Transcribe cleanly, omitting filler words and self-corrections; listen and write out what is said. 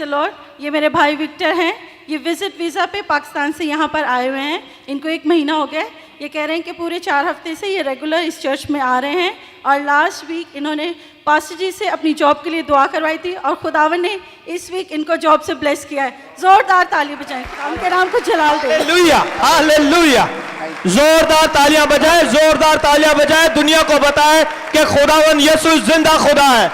The Lord. ये मेरे भाई विक्टर हैं, ये विजिट वीज़ा पे पाकिस्तान से यहाँ पर आए हुए हैं। इनको 1 महीना हो गया। ये कह रहे हैं कि पूरे 4 हफ्ते से ये रेगुलर इस चर्च में आ रहे हैं और लास्ट वीक इन्होंने पास्टर जी से अपनी जॉब के लिए दुआ करवाई थी और खुदावन ने इस वीक इनको जॉब से ब्लेस किया है। जोरदार ताली बजाएं, उनके नाम को जलाल दें। Hallelujah, hallelujah. जोरदार तालियां बजाएं, जोरदार तालियां बजाएं। दुनिया को बताएं कि खुदावन यीशु जिंदा खुदा है।